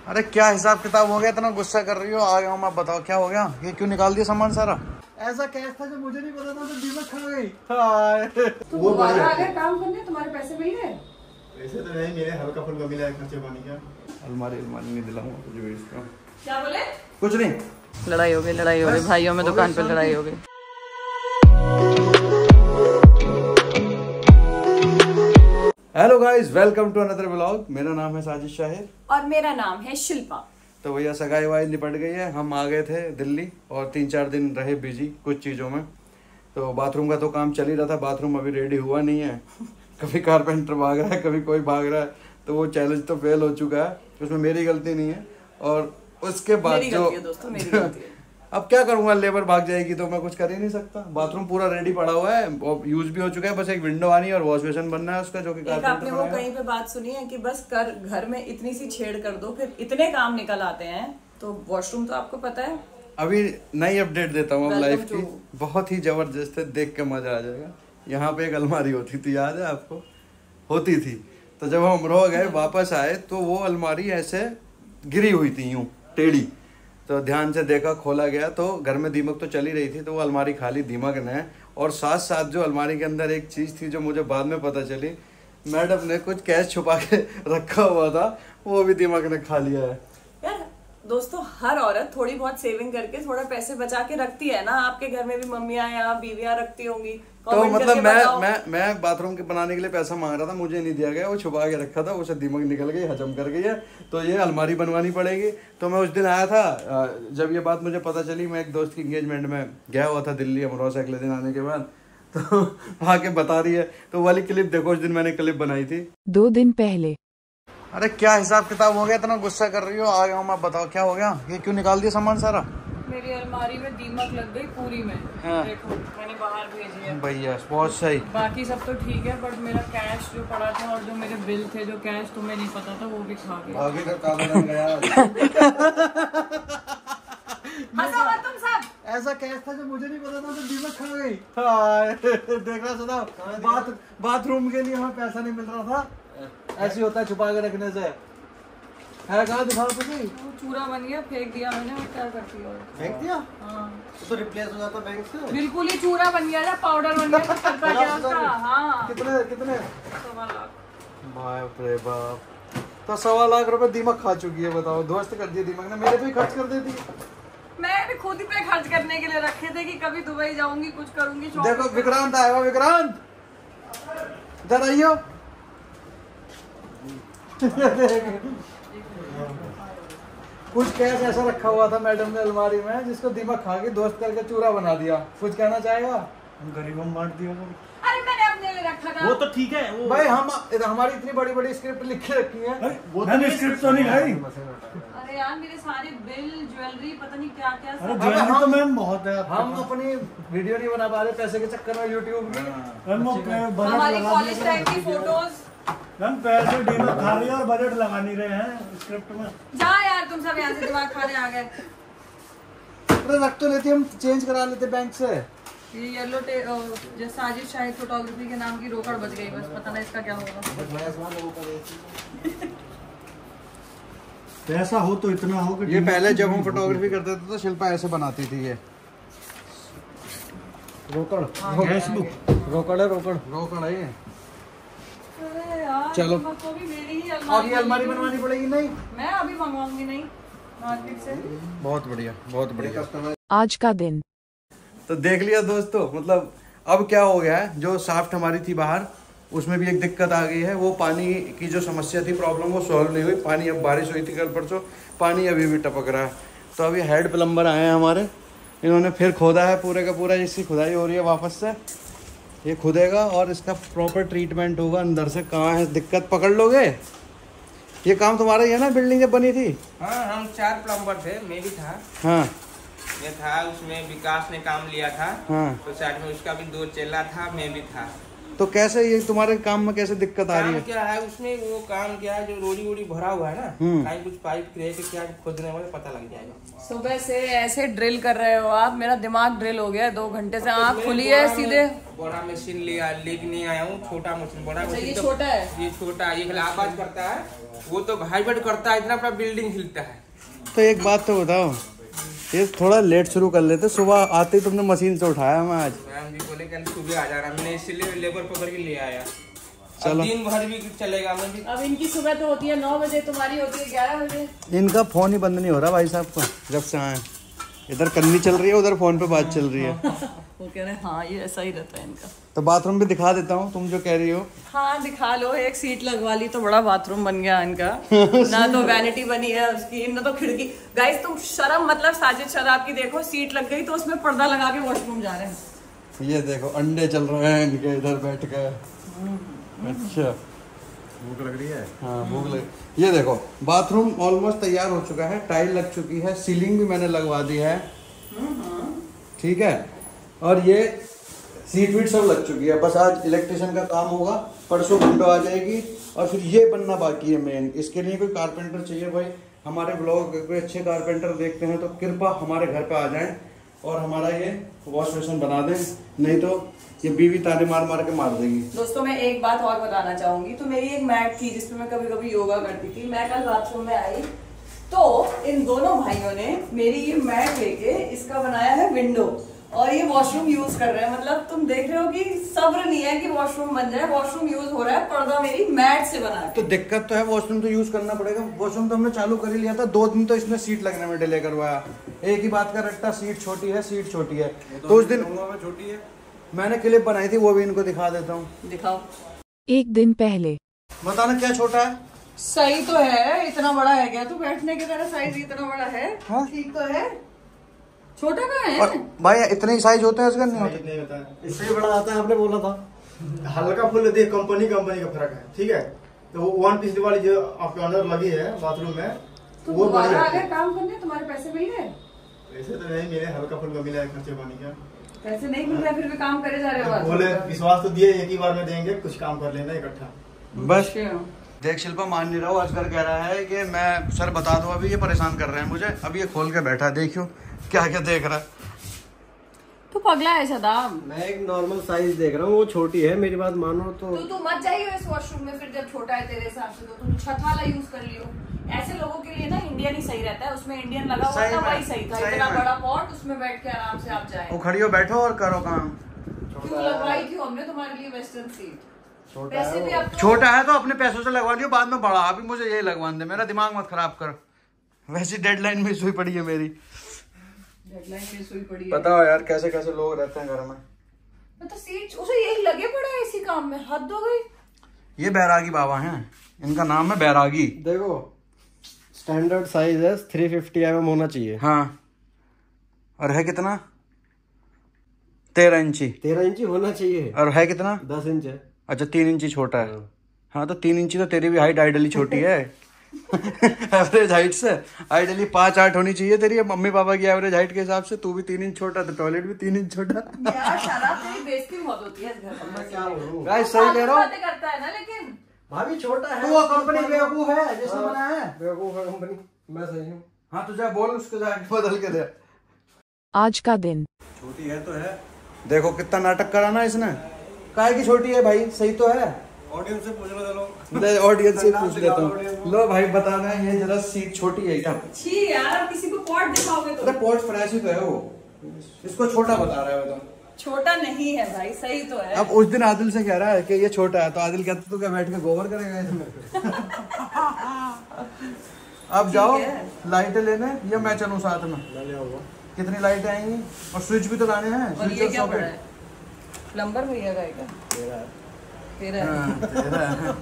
अरे क्या हिसाब किताब हो गया, इतना गुस्सा कर रही हो? आ गया हूँ मैं, बताओ क्या हो गया? ये क्यों निकाल दिया सामान सारा? ऐसा कैश था जो मुझे नहीं पता था, तो दीमक खा गई। तो वो आ गए काम करने, तुम्हारे पैसे मिल गए? पैसे तो नहीं मेरे, हल्का फुल्का मिला है खर्चे पानी का। अलमारी नहीं दिलाऊंगा तुझे भी इसका। क्या बोले? कुछ नहीं। लड़ाई हो गई भाइयों में, दुकान पे लड़ाई हो गई। Hello guys, welcome to another vlog. मेरा नाम है साजिद शाहिर और मेरा नाम है शिल्पा। तो भैया सगाई वाई निपट गई है, हम आ गए थे दिल्ली और 3-4 दिन रहे बिजी कुछ चीज़ों में। तो बाथरूम का तो काम चल ही रहा था, बाथरूम अभी रेडी हुआ नहीं है। कभी कारपेंटर भाग रहा है, कभी कोई भाग रहा है, तो वो चैलेंज तो फेल हो चुका है। उसमें मेरी गलती नहीं है। और उसके बाद जो दोस्तों मेरी गलती है। अब क्या करूंगा, लेबर भाग जाएगी तो मैं कुछ कर ही नहीं सकता। बाथरूम पूरा रेडी पड़ा हुआ है और यूज भी हो चुका है, बस एक विंडो आनी है और वॉश बेसिन बनना है उसका, जो कि एक आपने वो कहीं पे बात सुनी है कि बस घर में इतनी सी छेड़ कर दो, फिर इतने काम निकल आते हैं। तो वॉशरूम तो आपको पता है। अभी नई अपडेट देता हूँ अब लाइफ की, बहुत ही जबरदस्त है, देख के मजा आ जाएगा। यहाँ पे एक अलमारी होती थी, याद है आपको? होती थी। तो जब हम रह गए वापस आए तो वो अलमारी ऐसे गिरी हुई थी, यूं टेढ़ी। तो ध्यान से देखा, खोला गया तो घर में दीमक तो चली रही थी, तो वो अलमारी खाली दीमक ने। और साथ साथ जो अलमारी के अंदर एक चीज़ थी जो मुझे बाद में पता चली, मैडम ने कुछ कैश छुपा के रखा हुआ था, वो भी दीमक ने खा लिया है। यार दोस्तों, हर औरत थोड़ी बहुत सेविंग करके थोड़ा पैसे बचा के रखती है ना। आपके घर में भी मम्मियाँ या बीवियाँ रखती होंगी। तो मतलब मैं बाथरूम के बनाने के लिए पैसा मांग रहा था, मुझे नहीं दिया गया, वो छुपा के रखा था, उसे दीमक निकल गई, हजम कर गई है। तो ये अलमारी बनवानी पड़ेगी। तो मैं उस दिन आया था, जब ये बात मुझे पता चली, मैं एक दोस्त की एंगेजमेंट में गया हुआ था दिल्ली, अमरोहा से अगले दिन आने के बाद। तो वहाँ के बता रही है, तो वाली क्लिप देखो, उस दिन मैंने क्लिप बनाई थी 2 दिन पहले। अरे क्या हिसाब किताब हो गया, इतना गुस्सा कर रही हो? आ गया हूँ मैं, बताओ क्या हो गया? ये क्यों निकाल दिया सामान सारा? मेरी अलमारी में दीमक लग गई पूरी में। हाँ। देखो मैंने बाहर भेजी है भैया, बहुत सही। बाकी सब तो ठीक है, बट मेरा कैश जो पड़ा था और जो मेरे बिल थे, जो कैश तुम्हें नहीं पता था, वो भी खा गया। आगे का काम बन गया। हंसो मत तुम सब। ऐसा कैश था जो मुझे नहीं पता था, तो दीमक खा गई। देख रहा सुना, बाथरूम के लिए हमें पैसा नहीं मिल रहा था, ऐसे होता है छुपा के रखने से। है कहाँ, दिखाओ तुझे। चूरा बन गया, फेंक दिया मैंने। और क्या करती हो? फेंक दिया? हाँ। तो रिप्लेस हो जाता बैंक से। बिल्कुल ही चूरा बन गया, पाउडर बन गया। तो करता क्या उसका? हाँ। कितने 1.25 लाख। बाप रे बाप। तो 1.25 लाख रुपए दीमक खा चुकी है, बताओ। ध्वस्त कर दिया दीमक ने, मेरे पे खर्च कर देती। मैंने खुद ही पे खर्च करने के लिए रखे थे कि कभी दुबई जाऊंगी, कुछ करूंगी। देखो विक्रांत आया हुआ, विक्रांत इधर आइयो। कुछ कैश ऐसा रखा हुआ था मैडम ने अलमारी में, जिसको दीमक खा के दोस्त करके चूरा बना दिया। कुछ कहना चाहेगा? हम गरीबों में बांट दिया। अरे मैंने अपने लिए रखा था। वो तो ठीक है, वो भाई हम हमारी इतनी बड़ी बड़ी स्क्रिप्ट लिख के रखी है। वो तो स्क्रिप्ट तो नहीं भाई। अरे यार मेरे सारे बिल, ज्वेलरी, पता नहीं क्या क्या। अरे ज्वेलरी तो मैम बहुत है। हम अपनी वीडियो नहीं बना पा रहे पैसे के चक्कर में, यूट्यूब की। हमारी कॉलेज टाइम की फोटोज। हम पैसे डीमक खा रही है और बजट लगा नहीं रहे हैं स्क्रिप्ट में। जा यार तुम सब यहाँ से, दिमाग खाने आ गए। अरे रख तो लेते, हम चेंज करा लेते बैंक से। ये येलो जो साजिद शाहिद फोटोग्राफी के नाम की रोकड़ बच गई, बस पता नहीं इसका क्या होगा। पैसा हो तो इतना हो कि ये पहले जब हम फोटोग्राफी करते थे तो शिल्पा ऐसे बनाती थी। ये रोकड़, कैश बुक रोकड़ है ये। अरे यार चलो तो भी मेरी ही अब ये अलमारी बनवानी पड़ेगी। नहीं, मैं अभी मंगवाऊंगी, नहीं मार्केट से। बहुत बढ़िया, बहुत बढ़िया। आज का दिन तो देख लिया दोस्तों, मतलब अब क्या हो गया है, जो साफ्ट हमारी थी बाहर, उसमें भी एक दिक्कत आ गई है। वो पानी की जो समस्या थी, प्रॉब्लम, वो सॉल्व नहीं हुई। पानी, अब बारिश हुई थी कल परसों, पानी अभी भी टपक रहा है। तो अभी हेड प्लम्बर आए हैं हमारे, इन्होंने फिर खोदा है पूरे का पूरा। इसकी खुदाई हो रही है वापस से, ये खुदेगा और इसका प्रॉपर ट्रीटमेंट होगा अंदर से। कहाँ है दिक्कत, पकड़ लोगे? ये काम तुम्हारा ही है ना, बिल्डिंग जब बनी थी? हाँ, हम 4 प्लम्बर थे, मैं भी था। हाँ, ये था, उसमें विकास ने काम लिया था। हाँ। तो साइड में उसका भी 2 चेला था, मैं भी था। तो कैसे ये तुम्हारे काम में कैसे दिक्कत आ रही है? क्या है उसमें, वो काम क्या है, जो रोड़ी वोड़ी भरा हुआ है ना, कहीं कुछ पाइप क्रैक क्या खोदने वाले पता लग जाएगा। सुबह से ऐसे ड्रिल कर रहे हो आप, मेरा दिमाग ड्रिल हो गया 2 घंटे से। आँख खुली है सीधे। बड़ा मशीन लेके नहीं आया हूँ, छोटा मशीन। बड़ा मशीन ये छोटा है, ये छोटा है, ये आवाज करता है, वो तो वाइब्रेट करता है, इतना बड़ा बिल्डिंग हिलता है। तो एक बात तो बताओ, ये थोड़ा लेट शुरू कर लेते, सुबह आते ही तुमने मशीन से उठाया। मैं आज मैम जी बोले कल सुबह आ जा रहा, मैंने इसीलिए लेबर पकड़ के ले आया। चलो दिन भर भी चलेगा। मैं भी अब इनकी सुबह तो होती है 9 बजे, तुम्हारी होती है 11 बजे। इनका फोन ही बंद नहीं हो रहा भाई साहब को, जब से आए। इधर करनी चल रही है, उधर फोन पे बात चल रही है। वो कह रहे हैं हाँ ये ऐसा ही रहता है इनका। तो बाथरूम भी दिखा देता हूँ, तुम जो कह रही हो। हाँ दिखा लो, एक सीट लगवा ली तो बड़ा बाथरूम बन गया इनका। ना तो वैनिटी बनी है उसकी, ना तो खिड़की। गाइस तुम शर्म मतलब साजिद शराब की देखो, सीट लग गई तो उसमें पर्दा लगा के वॉशरूम जा रहे हैं। ये देखो अंडे चल रहे हैं इनके इधर बैठ कर। अच्छा भूख लग रही है। हाँ भूख लग। ये देखो बाथरूम ऑलमोस्ट तैयार हो चुका है, टाइल लग चुकी है, सीलिंग भी मैंने लगवा दी है, ठीक है। और ये सीट वीट सब लग चुकी है, बस आज इलेक्ट्रिशियन का काम होगा, परसों विंडो आ जाएगी। और फिर ये बनना बाकी है मेन। इसके लिए कोई कारपेंटर चाहिए भाई, हमारे ब्लॉग कोई अच्छे कारपेंटर देखते हैं तो कृपा हमारे घर पे आ जाएं और हमारा ये वॉश बेसिन बना दें, नहीं तो ये बीवी ताने मार मार के मार देगी। दोस्तों मैं एक बात और बताना चाहूंगी। तो मेरी एक मैट थी जिसमें मैं कभी कभी योगा करती थी। मैं कल बाथरूम में आई तो इन दोनों भाइयों ने मेरी ये मैट लेके इसका बनाया है विंडो, और ये वॉशरूम यूज कर रहे हैं। मतलब तुम देख रहे हो कि सब्र नहीं है कि वॉशरूम बन जाए। वॉशरूम यूज हो रहा है, पर्दा मेरी मैट से बना के। तो दिक्कत तो है, वॉशरूम तो यूज करना पड़ेगा। वॉशरूम तो हमने चालू कर ही लिया था, 2 दिन तो इसमें सीट लगने में डिले करवाया। एक ही बात का रट्टा, सीट छोटी है, सीट छोटी है। तो उस दिन छोटी है, मैंने क्लिप बनाई थी, वो भी इनको दिखा देता हूँ। दिखाओ। 1 दिन पहले। बताना क्या छोटा है? सही तो है, इतना बड़ा है क्या? तू बैठने की तरह साइज इतना बड़ा है। हाँ? ठीक तो है, छोटा कहाँ है? और भाई इतने ही साइज होते हैं इसका? नहीं होता। नहीं होता है, इससे ही बड़ा आता है। आपने बोला था हल्का फुल देख, कंपनी का फर्क है, ठीक है। तो वो 1 पीस वाली जो आपके अंदर लगी है बाथरूम में, तो वो बढ़िया अगर काम करने तुम्हारे पैसे मिल गए? ऐसे तो नहीं, मेरे हल्का फुल्का मिला है खर्चे पानी का। पैसे नहीं मिल रहे फिर भी काम करे जा रहे हो? बोले विश्वास तो दिए, एक ही बार में देंगे, कुछ काम कर लेना इकट्ठा। बस देख शिल्पा मान नहीं रहा हूँ, अजगर कह रहा है कि मैं सर बता दो, अभी ये परेशान कर रहे हैं मुझे। अभी ये खोल के बैठा है, देखियो क्या क्या देख रहा है। तू पगला है सदाम। मैं एक नॉर्मल साइज देख रहा हूँ, वो छोटी है, मेरी बात मानो तो। तू मत जाइयो इस वॉशरूम में फिर, जब छोटा है तेरे हिसाब से तो तू छत वाला यूज कर लियो। ऐसे लोगों के लिए ना इंडियन ही सही रहता है, उसमें इंडियन लगा हुआ था, वही सही था। इतना बड़ा पॉट, उसमें बैठ के आराम से आप जाए। वो खड़ी हो, बैठो और करो काम। क्यों लगवाई थी हमने तुम्हारे लिए वेस्टर्न सीट? पैसे भी आप छोटा है तो अपने पैसों से लगवा लियो, बाद में बड़ा। अभी मुझे यही लगवा दे, मेरा दिमाग मत खराब कर। वैसी डेडलाइन में सुई पड़ी है मेरी। डेडलाइन में सुई पड़ी है। बताओ यार कैसे कैसे लोग रहते हैं घर में। तो सीट उसे यही लगे पड़ा है इसी काम में, हद हो गई। ये बैरागी बाबा हैं, इनका नाम है बैरागी। देखो स्टैंडर्ड साइज है 350 mm होना चाहिए। हाँ, और है कितना? 13 इंची। 13 इंची होना चाहिए। और है कितना? 10 इंच है। अच्छा 3 इंची छोटा है। हाँ तो 3 इंची तो तेरी भी हाइट आइडली छोटी है। एवरेज हाइट से आइडली 5'8" होनी चाहिए तेरी मम्मी पापा की एवरेज हाइट के हिसाब से। तू भी 3 इंच छोटा, तो टॉयलेट भी 3 इंच छोटा। यार शराब तेरी बेइज्जती बहुत होती है इस घर में। मैं क्या बोलूं? गाइस सही कह रहा हूँ। बातें करता है ना, लेकिन भाभी छोटा है। तू वो कंपनी बेवकूफ है जिसने बनाया है। बेवकूफ है कंपनी, मैं सही हूँ। हाँ तो जा बोल उसको, जाके बदल के दे। आज का दिन। छोटी है तो है। देखो कितना नाटक करा ना इसने। काहे की छोटी है भाई, सही तो है। ऑडियंस से पूछना चलो, ऑडियंस से पूछ लेता हूँ। लो भाई बताना, ये जरा सीट छोटी है क्या? छी यार, किसी को पॉट दिखाओगे तो। अरे पॉट फ्रेश ही तो है वो, इसको छोटा बता रहा है वो तो। छोटा नहीं है भाई, सही तो है। अब उस दिन आदिल से कह रहा है कि ये छोटा है, तो आदिल कहता तू क्या बैठ के गोबर करेगा इसमें? अब जाओ लाइटें लेने, या मैं चलूं साथ में? कितनी लाइटें आएंगी? और स्विच भी तो लाने हैं। और ये क्या पड़ा है? प्लम्बर भैया का है क्या? तेरा है।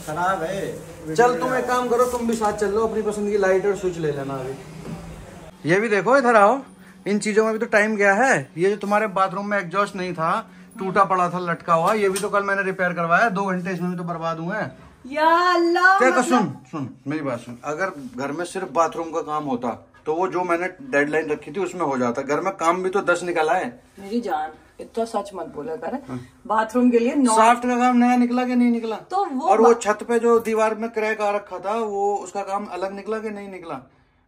खराब है। चल तुम एक काम करो, तुम भी साथ चल लो, अपनी पसंद की लाइट और स्विच ले लेना। अभी ये भी देखो, इधर आओ। इन चीजों में भी तो टाइम गया है। ये जो तुम्हारे बाथरूम में एग्जॉस्ट नहीं था, टूटा पड़ा था, लटका हुआ, ये भी तो कल मैंने रिपेयर करवाया। 2 घंटे इसमें भी तो बर्बाद हुए हैं। या अल्लाह। क्या सुन मेरी बात सुन। अगर घर में सिर्फ बाथरूम का काम होता तो वो जो मैंने डेडलाइन रखी थी उसमें हो जाता। घर में काम भी तो 10 निकला है। मेरी जान, इतना सच मत बोला कर। बाथरूम के लिए शाफ्ट का काम नया निकला कि नहीं निकला? तो वो और वो छत पे जो दीवार में क्रैक आ रखा था वो उसका काम अलग निकला कि नहीं निकला?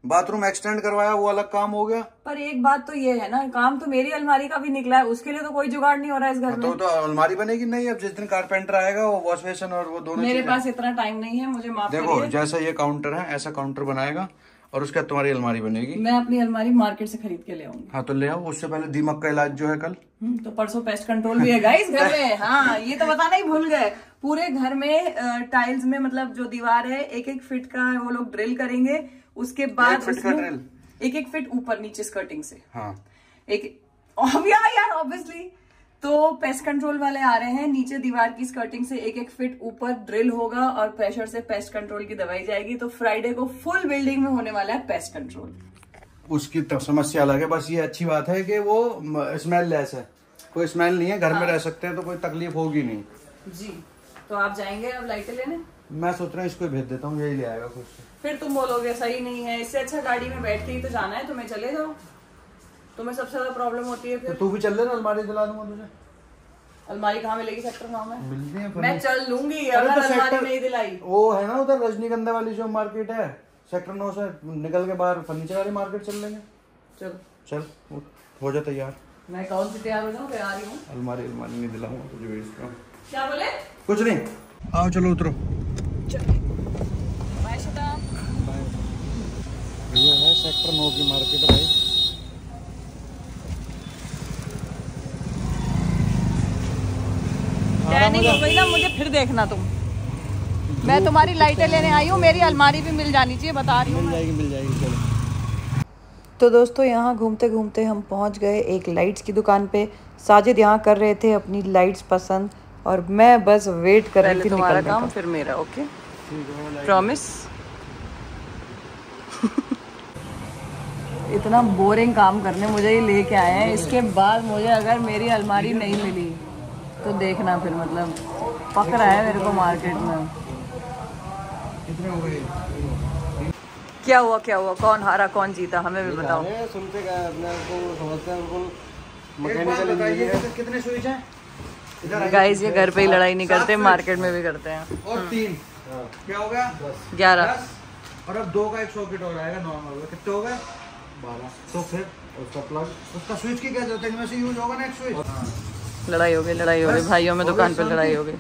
बाथरूम एक्सटेंड करवाया वो अलग काम हो गया। पर एक बात तो ये है ना, काम तो मेरी अलमारी का भी निकला है, उसके लिए तो कोई जुगाड़ नहीं हो रहा है इस घर में। तो अलमारी बनेगी नहीं? अब जिस दिन कारपेंटर आएगा वो वॉश बेसिन और वो दोनों मेरे पास इतना टाइम नहीं है, मुझे माफ करिए। देखो जैसा ये काउंटर है ऐसा काउंटर बनाएगा और उसके बाद तुम्हारी अलमारी बनेगी। मैं अपनी अलमारी मार्केट से खरीद के ले आऊंगी। हाँ तो ले आओ, उससे पहले दीमक का इलाज जो है कल। तो परसों पेस्ट कंट्रोल भी है गाइस घर में। हाँ ये तो बताना ही भूल गए। पूरे घर में टाइल्स में मतलब जो दीवार है 1-1 फीट का वो लोग ड्रिल करेंगे। उसके बाद ड्रिल 1-1 फीट ऊपर नीचे स्कर्टिंग से। हाँ यार ऑब्वियसली। तो पेस्ट कंट्रोल वाले आ रहे हैं, नीचे दीवार की स्कर्टिंग से 1-1 फीट ऊपर ड्रिल होगा और प्रेशर से पेस्ट कंट्रोल की दवाई जाएगी। तो फ्राइडे को फुल बिल्डिंग में होने वाला है पेस्ट कंट्रोल। उसकी तो समस्या अलग है, बस ये अच्छी बात है कि वो स्मेल लेस है, कोई स्मेल नहीं है, घर में रह सकते हैं तो कोई तकलीफ होगी नहीं जी। तो आप जाएंगे अब लाइटें लेने? मैं सोच रहा हूँ इसको भेज देता हूँ, यही ले आएगा खुद से। फिर तुम बोलोगे सही नहीं है, इससे अच्छा गाड़ी में बैठ के ही तो जाना है, तुम्हें चले जाओ। तुम्हें सबसे ज्यादा प्रॉब्लम होती है फिर। तो तू भी चल ले ना, अलमारी दिला दूंगा तुझे। अलमारी कहाँ मिलेगी? सेक्टर 9 में मिलती है। मैं चल लूंगी अगर अलमारी नहीं दिलाई। वो है ना उधर रजनीगंधा वाली जो मार्केट है, सेक्टर 9 से निकल के बाहर फर्नीचर वाली मार्केट चल लेंगे। चल हो जा तैयार। मैं कौन सी तैयार हो जाऊँ? तैयार ही हूँ। अलमारी नहीं दिलाऊंगा तुझे, भेजता हूँ। क्या बोले? कुछ नहीं, आओ चलो उतरो। बाय शिता। ये है सेक्टर 9 की मार्केट भाई। नहीं हो गई ना, मुझे फिर देखना तुम। मैं तुम्हारी लाइटें लेने आई हूँ, मेरी अलमारी भी मिल जानी चाहिए, बता रही हूँ। मिल जाएगी चलो। तो दोस्तों यहाँ घूमते घूमते हम पहुँच गए एक लाइट्स की दुकान पे। साजिद यहाँ कर रहे थे अपनी लाइट्स पसंद और मैं बस वेट कर रही थी तुम्हारा काम फिर मेरा। Okay promise. इतना बोरिंग काम करने मुझे ही लेके आए हैं, इसके बाद मुझे अगर मेरी अलमारी नहीं मिली तो देखना फिर, मतलब पक रहा है मेरे को मार्केट में। क्या हुआ? कौन हारा कौन जीता हमें भी बताओ। सुनते गए अपने को, समझते हैं बिल्कुल मैकेनिकल इंजीनियर। कितने स्विच हैं? गाइस ये घर पे ही लड़ाई नहीं करते, मार्केट में भी करते हैं। और 3 क्या हो गया? 11। और अब 2 का एक सॉकेट और आएगा नॉर्मल। कितने हो गए? 12। तो फिर उसका प्लग, उसका स्विच की क्या जरूरत है? इनमें से यूज होगा ना एक स्विच। लड़ाई हो गई भाइयों में, दुकान पे लड़ाई हो गई।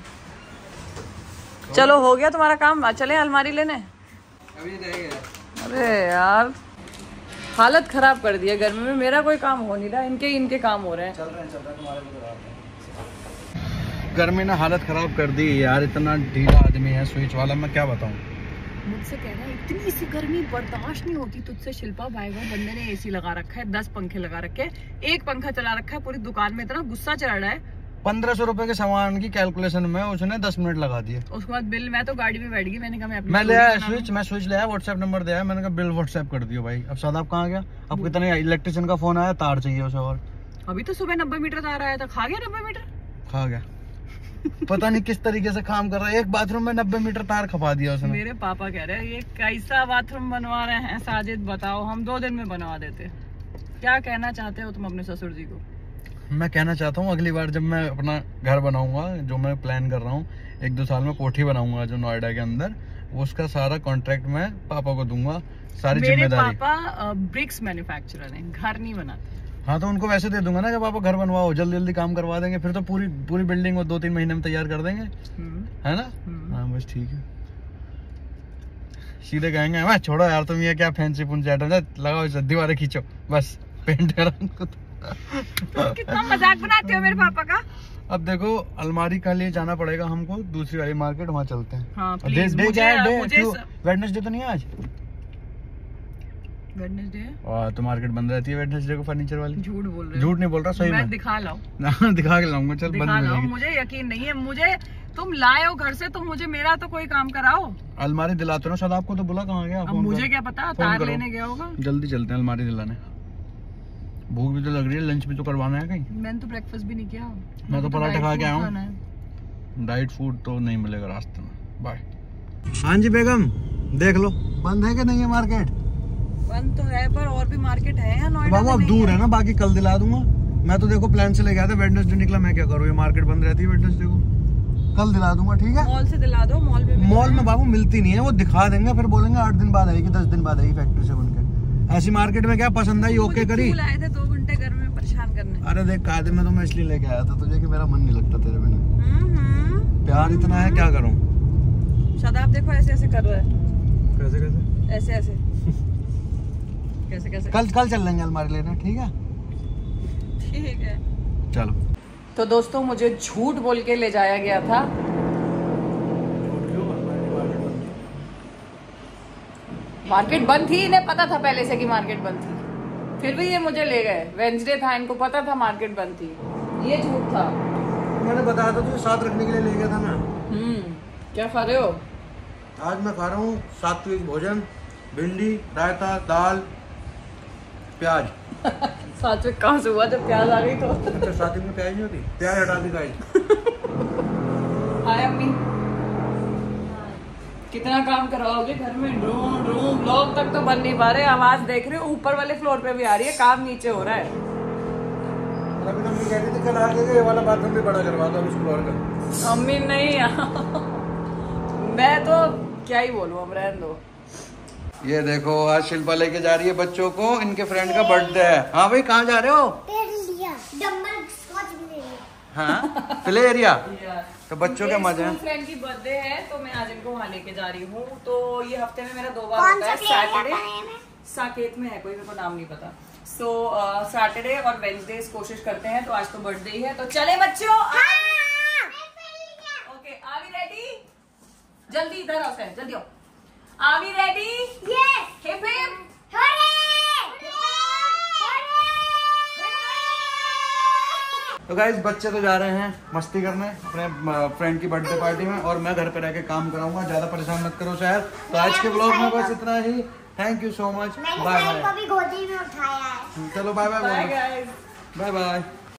चलो हो गया तुम्हारा काम, चले अलमारी लेने। अभी रह गया। अरे यार हालत खराब कर दी है घर में, मेरा कोई काम हो नहीं रहा, इनके काम हो रहे हैं। चल रहे हैं तुम्हारे भी। घर में ना हालत खराब कर दी यार, इतना ढीला आदमी है स्विच वाला, मैं क्या बताऊं। मुझसे कह रहा है इतनी सी गर्मी बर्दाश्त नहीं होती तुझसे शिल्पा। भाई वो बंदे ने एसी लगा रखा है, 10 पंखे लगा रखे हैं, एक पंखा चला रखा है, पूरी दुकान में इतना गुस्सा चढ़ रहा है। 1500 रुपए के सामान की कैलकुलेशन में उसने 10 मिनट लगा दिए। उसके बाद बिल, मैं तो गाड़ी में बैठ गई, मैंने कहा मैं ले आया स्विच ले आया, व्हाट्सएप नंबर दे आया, मैंने कहा बिल व्हाट्सएप कर दियो भाई। अब सादाब कहाँ गया? अब कितने इलेक्ट्रिशियन का फोन आया, तार चाहिए उसे। और अभी तो सुबह 90 मीटर तार आया था, खा गया 90 मीटर। खा गया। पता नहीं किस तरीके से काम कर रहा है, एक बाथरूम में 90 मीटर तार खपा दिया उसने। मेरे पापा कह रहे हैं ये कैसा बाथरूम बनवा रहे हैं साजिद, बताओ, हम 2 दिन में बनवा देते। क्या कहना चाहते हो तुम अपने ससुर जी को? मैं कहना चाहता हूँ अगली बार जब मैं अपना घर बनाऊंगा, जो मैं प्लान कर रहा हूँ, 1-2 साल में कोठी बनाऊंगा जो नोएडा के अंदर, उसका सारा कॉन्ट्रैक्ट मैं पापा को दूंगा, सारी जिम्मेदारी। मेरे पापा ब्रिक्स मैन्युफैक्चरर हैं, घर नहीं बनाते। हाँ तो उनको वैसे दे दूंगा ना, जब आप घर बनवाओ जल्दी जल्दी काम करवा देंगे, फिर तो पूरी बिल्डिंग वो 2-3 महीने में तैयार कर देंगे, है ना? हाँ बस ठीक है। सीधे कहेंगे मैं छोड़ो यार तुम ये क्या फैंसी पुंसी आइटम लगाओ, दीवारें खींचो, बस पेंट करो। कितना मजाक बनाते हो मेरे पापा का। अब देखो अलमारी के लिए जाना पड़ेगा हमको दूसरी वाली मार्केट, वहाँ चलते हैं। हाँ, वेडनेसडे तो नहीं है आज? वेडनेसडे तो मार्केट बंद रहती है वेडनेसडे को, फर्नीचर वाली। झूठ बोल रहे हो? झूठ नहीं बोल रहा, सही में। दिखा लाओ। दिखा के लाऊंगा, चल बंद मिलेगी। मुझे यकीन नहीं है, मुझे तुम लाए हो घर से, तुम मुझे मेरा तो कोई काम कराओ। अलमारी दिलाते हो ना, आपको तो बुला कहाँ गया? अब मुझे क्या पता, तार लेने गया होगा। जल्दी चलते हैं अलमारी दिलाने, भूख भी तो लग रही है, लंच भी तो करवाना है कहीं। मैंने तो ब्रेकफास्ट भी नहीं किया, मैं तो पराठा खा के आया हूँ। डाइट फूड तो नहीं मिलेगा रास्ते में। बाय। हाँ जी बेगम, देख लो बंद है कि नहीं है मार्केट? बंद तो है, पर और भी मार्केट है यहाँ नोएडा में। बाबू अब दूर है ना, बाकी कल दिला दूंगा। मैं तो देखो प्लान से लेके आया था, वेडनेसडे निकला, मैं क्या करूँ, ये मार्केट बंद रहती है वेडनेसडे को। कल दिला दूंगा, ठीक है? मॉल से दिला दो, मॉल में बाबू मिलती नहीं है, वो दिखा देंगे फिर बोलेंगे 8 दिन बाद आएगी, 10 दिन बाद आएगी फैक्ट्री से बनके। ऐसी मार्केट में क्या पसंद आई ओके करी। आए थे 2 घंटे घर में परेशान करने। अरे देख कायदे में तो मैं इसलिए लेके आया था तुझे कि मेरा मन नहीं लगता तेरे बिना। प्यार इतना है, क्या करूं। शादाब देखो ऐसे ऐसे कर रहा है। कैसे कैसे? ऐसे ऐसे कैसे कैसे? कल चल लेंगे अलमारी लेने, ठीक है? ठीक है चलो। तो दोस्तों मुझे झूठ बोल के ले जाया गया था। मार्केट बंद थी, इन्हें पता था पहले से कि मार्केट बंद थी, फिर भी ये मुझे ले गए। वेडनेसडे था, इनको पता था मार्केट बंद थी, ये झूठ था। मैंने बताया था तुझे, साथ रखने के लिए ले गया था मैं। क्या खा रहे हो? आज मैं खा रहा हूँ सात्विक भोजन, भिंडी, रायता, दाल, प्याज। सात्विक कहाँ से हुआ जब प्याज आ गई तो? अच्छा सात्विक में प्याज नहीं होती, प्याज हटा दी गाइस। हाय अम्मी, कितना काम कराओगे घर में? ड्रूम ब्लॉग तक तो बन नहीं पा रहे। आवाज देख रहे हो ऊपर वाले फ्लोर पे भी आ रही है, काम नीचे हो रहा है। अभी तो मैं कह रही थी कल आके ये वाला बाथरूम भी बड़ा करवा दो इस फ्लोर का। अम्मी नहीं मैं तो क्या ही बोलूं, अब रहने दो। ये देखो आज शिल्पा लेके जा रही है बच्चों को, इनके फ्रेंड का बर्थडे है। हाँ भाई कहाँ जा रहे हो? हाँ प्ले एरिया। तो बच्चों के मजे हैं। फ्रेंड की बर्थडे है तो मैं आज इनको वहाँ लेके जा रही हूँ। तो ये हफ्ते में मेरा 2 बार होता है। सैटरडे साकेत में है कोई, मेरे को नाम नहीं पता। सो सैटरडे और वेडनेसडे कोशिश करते हैं। तो आज तो बर्थडे ही है, तो चले बच्चों। Okay are we ready? जल्दी इधर आओ, जल्दी आओ। Are we ready? Yes. Hip hip तो गाइस बच्चे तो जा रहे हैं मस्ती करने अपने फ्रेंड की बर्थडे पार्टी में, और मैं घर पे रह के काम कराऊंगा। ज्यादा परेशान मत करो शायद। तो आज के ब्लॉग में बस इतना ही। Thank you so much, bye bye. गोदी में उठाया है। चलो bye bye, bye guys, bye bye.